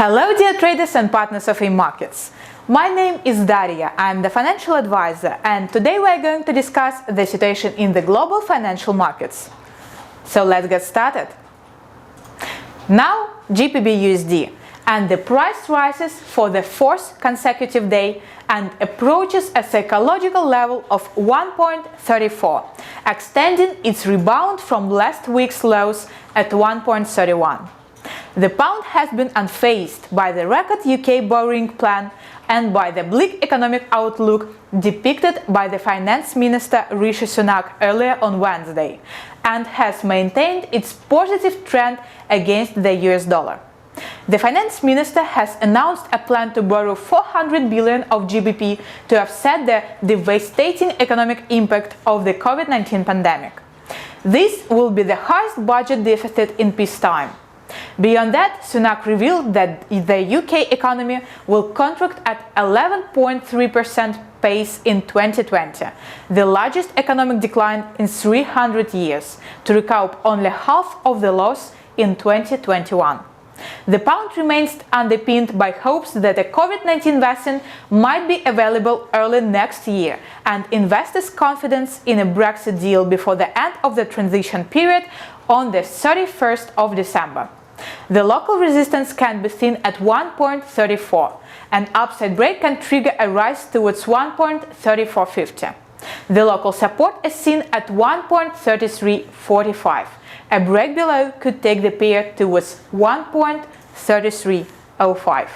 Hello dear traders and partners of AMarkets. My name is Daria, I'm the financial advisor, and today we are going to discuss the situation in the global financial markets. So let's get started. Now GBPUSD, and the price rises for the fourth consecutive day and approaches a psychological level of 1.34, extending its rebound from last week's lows at 1.31. The pound has been unfazed by the record UK borrowing plan and by the bleak economic outlook depicted by the Finance Minister Rishi Sunak earlier on Wednesday, and has maintained its positive trend against the US dollar. The Finance Minister has announced a plan to borrow 400 billion of GBP to offset the devastating economic impact of the COVID-19 pandemic. This will be the highest budget deficit in peacetime. Beyond that, Sunak revealed that the UK economy will contract at 11.3% pace in 2020, the largest economic decline in 300 years, to recoup only half of the loss in 2021. The pound remains underpinned by hopes that a COVID-19 vaccine might be available early next year and investors' confidence in a Brexit deal before the end of the transition period on the 31st of December. The local resistance can be seen at 1.34. An upside break can trigger a rise towards 1.3450. The local support is seen at 1.3345. A break below could take the pair towards 1.3305.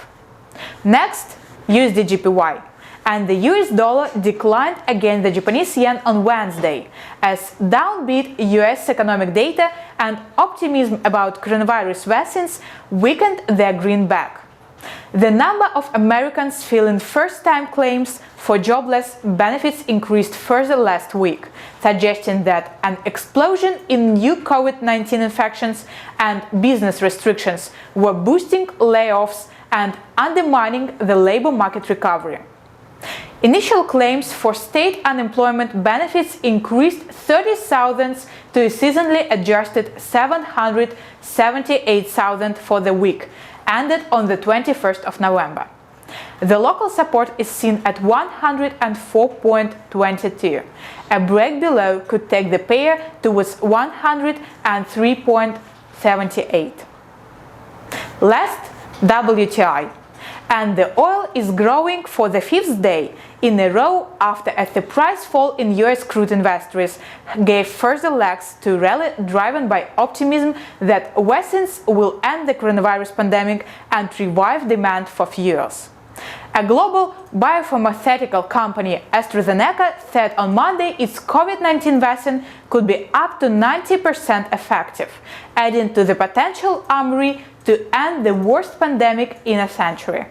Next, USDJPY. And the US dollar declined against the Japanese yen on Wednesday, as downbeat US economic data and optimism about coronavirus vaccines weakened their greenback. The number of Americans filing first-time claims for jobless benefits increased further last week, suggesting that an explosion in new COVID-19 infections and business restrictions were boosting layoffs and undermining the labor market recovery. Initial claims for state unemployment benefits increased 30,000 to a seasonally adjusted 778,000 for the week, ended on the 21st of November. The local support is seen at 104.22. A break below could take the pair towards 103.78. Last, WTI. And the oil is growing for the fifth day in a row after the price fall in US crude inventories gave further legs to rally driven by optimism that vaccines will end the coronavirus pandemic and revive demand for fuels. A global biopharmaceutical company, AstraZeneca, said on Monday its COVID-19 vaccine could be up to 90% effective, adding to the potential armory to end the worst pandemic in a century.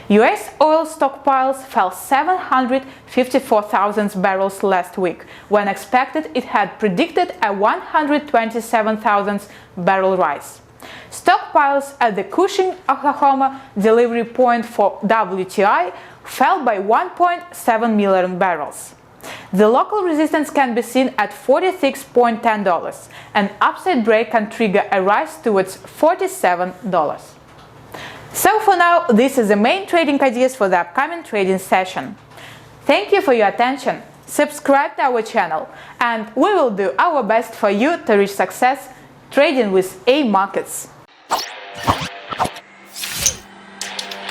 US oil stockpiles fell 754,000 barrels last week, when expected it had predicted a 127,000 barrel rise. Stockpiles at the Cushing, Oklahoma delivery point for WTI fell by 1.7 million barrels. The local resistance can be seen at $46.10. An upside break can trigger a rise towards $47. So for now, this is the main trading ideas for the upcoming trading session. Thank you for your attention. Subscribe to our channel, and we will do our best for you to reach success trading with AMarkets.